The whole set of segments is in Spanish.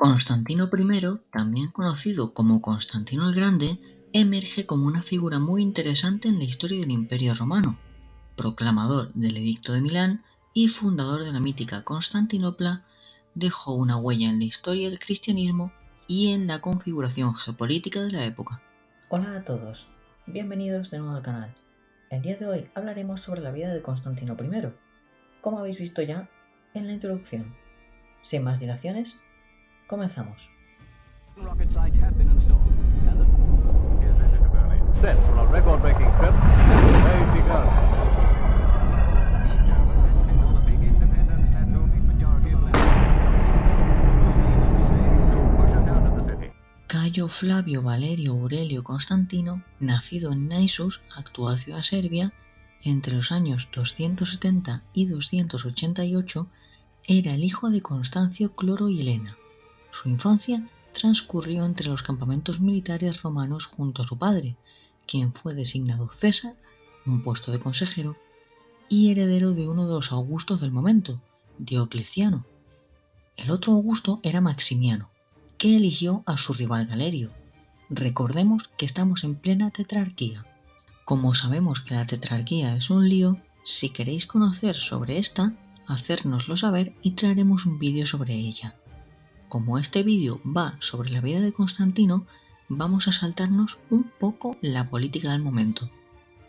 Constantino I, también conocido como Constantino el Grande, emerge como una figura muy interesante en la historia del Imperio Romano, proclamador del Edicto de Milán y fundador de la mítica Constantinopla. Dejó una huella en la historia del cristianismo y en la configuración geopolítica de la época. Hola a todos, bienvenidos de nuevo al canal. El día de hoy hablaremos sobre la vida de Constantino I, como habéis visto ya en la introducción. Sin más dilaciones, comenzamos. Set for a record-breaking trip. Away she goes. Cayo Flavio Valerio Aurelio Constantino, nacido en Naissus, actual ciudad serbia, entre los años 270 y 288, era el hijo de Constancio Cloro y Helena. Su infancia transcurrió entre los campamentos militares romanos junto a su padre, quien fue designado César, un puesto de consejero, y heredero de uno de los Augustos del momento, Diocleciano. El otro Augusto era Maximiano, que eligió a su rival Galerio. Recordemos que estamos en plena tetrarquía. Como sabemos que la tetrarquía es un lío, si queréis conocer sobre esta, hacérnoslo saber y traeremos un vídeo sobre ella. Como este vídeo va sobre la vida de Constantino, vamos a saltarnos un poco la política del momento.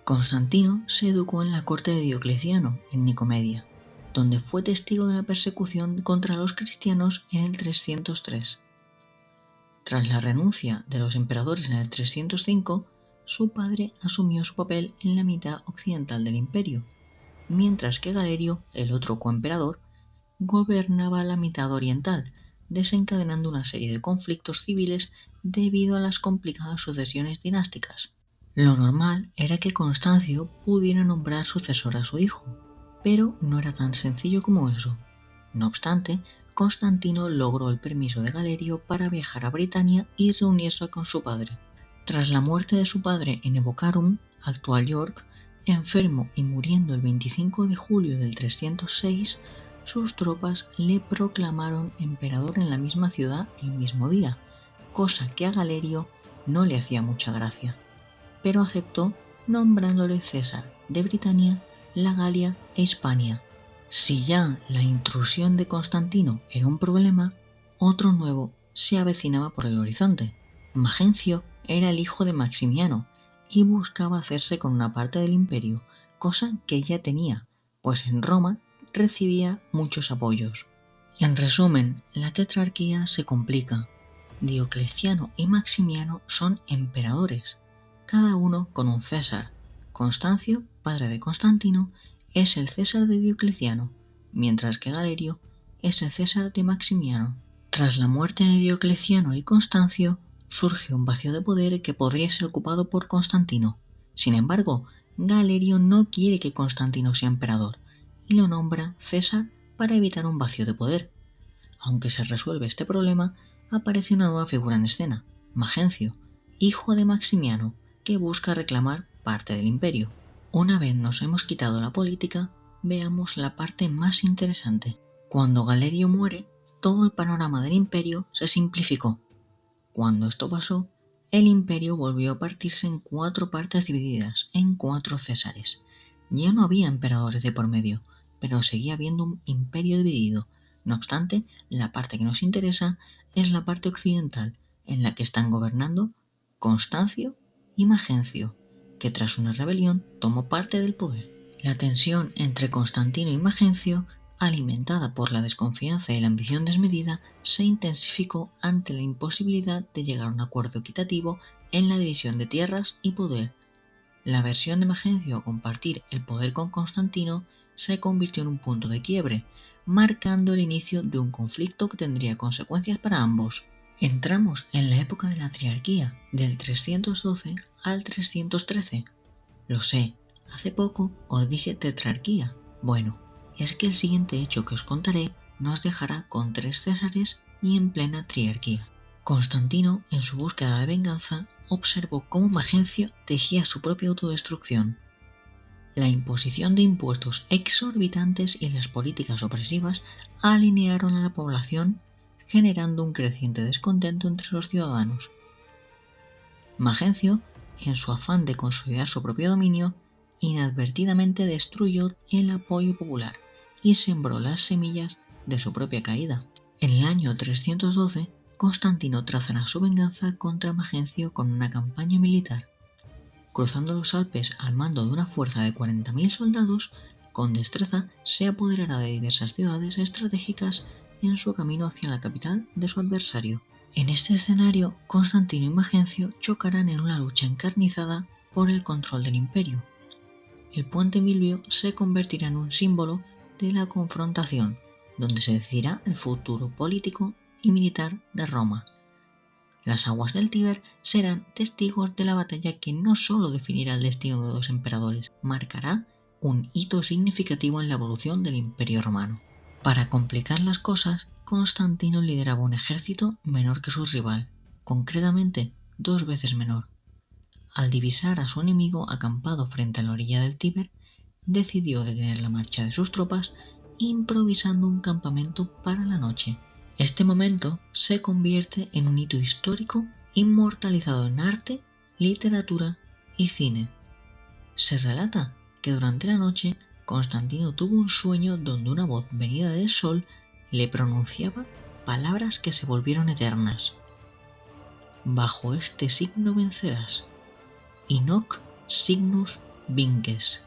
Constantino se educó en la corte de Diocleciano, en Nicomedia, donde fue testigo de la persecución contra los cristianos en el 303. Tras la renuncia de los emperadores en el 305, su padre asumió su papel en la mitad occidental del imperio, mientras que Galerio, el otro coemperador, gobernaba la mitad oriental, desencadenando una serie de conflictos civiles debido a las complicadas sucesiones dinásticas. Lo normal era que Constancio pudiera nombrar sucesor a su hijo, pero no era tan sencillo como eso. No obstante, Constantino logró el permiso de Galerio para viajar a Britania y reunirse con su padre. Tras la muerte de su padre en Evocarum, actual York, enfermo y muriendo el 25 de julio del 306, sus tropas le proclamaron emperador en la misma ciudad el mismo día, cosa que a Galerio no le hacía mucha gracia, pero aceptó nombrándole César de Britania, la Galia e Hispania. Si ya la intrusión de Constantino era un problema, otro nuevo se avecinaba por el horizonte. Magencio era el hijo de Maximiano y buscaba hacerse con una parte del imperio, cosa que ya tenía, pues en Roma recibía muchos apoyos. En resumen, la tetrarquía se complica. Diocleciano y Maximiano son emperadores, cada uno con un César. Constancio, padre de Constantino, es el César de Diocleciano, mientras que Galerio es el César de Maximiano. Tras la muerte de Diocleciano y Constancio, surge un vacío de poder que podría ser ocupado por Constantino. Sin embargo, Galerio no quiere que Constantino sea emperador y lo nombra César para evitar un vacío de poder. Aunque se resuelve este problema, aparece una nueva figura en escena, Magencio, hijo de Maximiano, que busca reclamar parte del imperio. Una vez nos hemos quitado la política, veamos la parte más interesante. Cuando Galerio muere, todo el panorama del imperio se simplificó. Cuando esto pasó, el imperio volvió a partirse en 4 partes divididas, en 4 Césares. Ya no había emperadores de por medio, pero seguía habiendo un imperio dividido. No obstante, la parte que nos interesa es la parte occidental, en la que están gobernando Constancio y Magencio, que tras una rebelión tomó parte del poder. La tensión entre Constantino y Magencio, alimentada por la desconfianza y la ambición desmedida, se intensificó ante la imposibilidad de llegar a un acuerdo equitativo en la división de tierras y poder. La versión de Magencio a compartir el poder con Constantino se convirtió en un punto de quiebre, marcando el inicio de un conflicto que tendría consecuencias para ambos. Entramos en la época de la triarquía, del 312 al 313. Lo sé, hace poco os dije tetrarquía. Bueno, es que el siguiente hecho que os contaré nos dejará con 3 Césares y en plena triarquía. Constantino, en su búsqueda de venganza, observó cómo Magencio tejía su propia autodestrucción. La imposición de impuestos exorbitantes y las políticas opresivas alinearon a la población, generando un creciente descontento entre los ciudadanos. Magencio, en su afán de consolidar su propio dominio, inadvertidamente destruyó el apoyo popular y sembró las semillas de su propia caída. En el año 312, Constantino trazará su venganza contra Magencio con una campaña militar. Cruzando los Alpes al mando de una fuerza de 40.000 soldados, con destreza se apoderará de diversas ciudades estratégicas en su camino hacia la capital de su adversario. En este escenario, Constantino y Magencio chocarán en una lucha encarnizada por el control del imperio. El puente Milvio se convertirá en un símbolo de la confrontación, donde se decidirá el futuro político y militar de Roma. Las aguas del Tíber serán testigos de la batalla que no solo definirá el destino de dos emperadores, marcará un hito significativo en la evolución del Imperio Romano. Para complicar las cosas, Constantino lideraba un ejército menor que su rival, concretamente 2 veces menor. Al divisar a su enemigo acampado frente a la orilla del Tíber, decidió detener la marcha de sus tropas improvisando un campamento para la noche. Este momento se convierte en un hito histórico inmortalizado en arte, literatura y cine. Se relata que durante la noche Constantino tuvo un sueño donde una voz venida del sol le pronunciaba palabras que se volvieron eternas. Bajo este signo vencerás. Inoc signus vinces.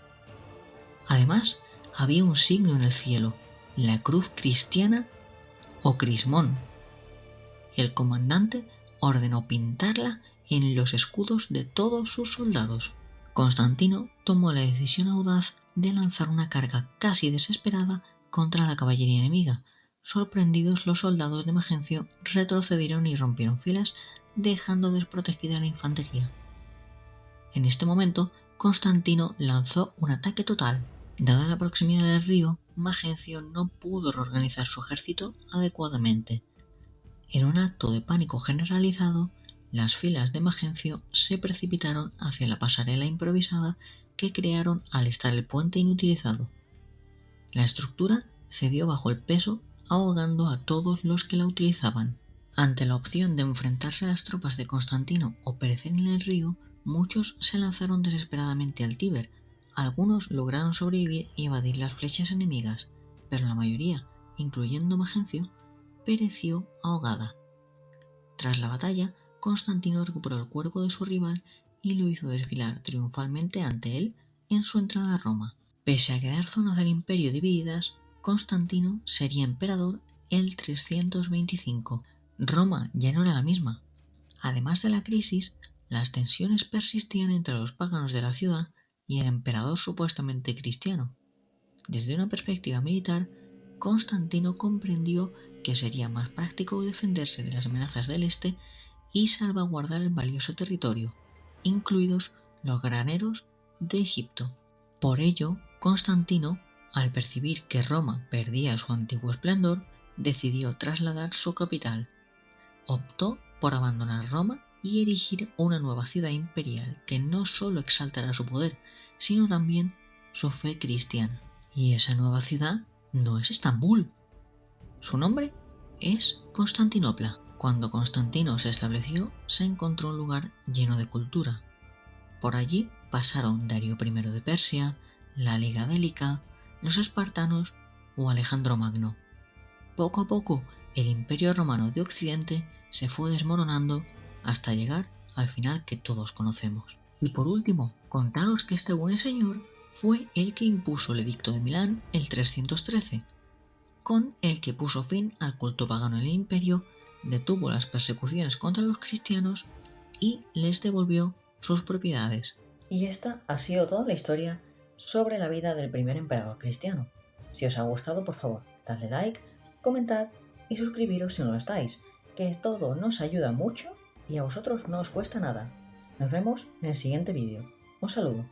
Además, había un signo en el cielo, la cruz cristiana o crismón. El comandante ordenó pintarla en los escudos de todos sus soldados. Constantino tomó la decisión audaz de lanzar una carga casi desesperada contra la caballería enemiga. Sorprendidos, los soldados de Magencio retrocedieron y rompieron filas, dejando desprotegida la infantería. En este momento, Constantino lanzó un ataque total. Dada la proximidad del río, Magencio no pudo reorganizar su ejército adecuadamente. En un acto de pánico generalizado, las filas de Magencio se precipitaron hacia la pasarela improvisada que crearon al estar el puente inutilizado. La estructura cedió bajo el peso, ahogando a todos los que la utilizaban. Ante la opción de enfrentarse a las tropas de Constantino o perecer en el río, muchos se lanzaron desesperadamente al Tíber. Algunos lograron sobrevivir y evadir las flechas enemigas, pero la mayoría, incluyendo Magencio, pereció ahogada. Tras la batalla, Constantino recuperó el cuerpo de su rival y lo hizo desfilar triunfalmente ante él en su entrada a Roma. Pese a quedar zonas del imperio divididas, Constantino sería emperador el 325. Roma ya no era la misma. Además de la crisis, las tensiones persistían entre los paganos de la ciudad y el emperador supuestamente cristiano. Desde una perspectiva militar, Constantino comprendió que sería más práctico defenderse de las amenazas del este y salvaguardar el valioso territorio, incluidos los graneros de Egipto. Por ello, Constantino, al percibir que Roma perdía su antiguo esplendor, decidió trasladar su capital. Optó por abandonar Roma y erigir una nueva ciudad imperial que no solo exaltará su poder, sino también su fe cristiana. Y esa nueva ciudad no es Estambul. Su nombre es Constantinopla. Cuando Constantino se estableció, se encontró un lugar lleno de cultura. Por allí pasaron Darío I de Persia, la Liga Bélica, los espartanos o Alejandro Magno. Poco a poco, el Imperio Romano de Occidente se fue desmoronando hasta llegar al final que todos conocemos. Y por último, contaros que este buen señor fue el que impuso el Edicto de Milán el 313, con el que puso fin al culto pagano en el imperio, detuvo las persecuciones contra los cristianos y les devolvió sus propiedades. Y esta ha sido toda la historia sobre la vida del primer emperador cristiano. Si os ha gustado, por favor, dadle like, comentad y suscribiros si no lo estáis, que todo nos ayuda mucho y a vosotros no os cuesta nada. Nos vemos en el siguiente vídeo. Un saludo.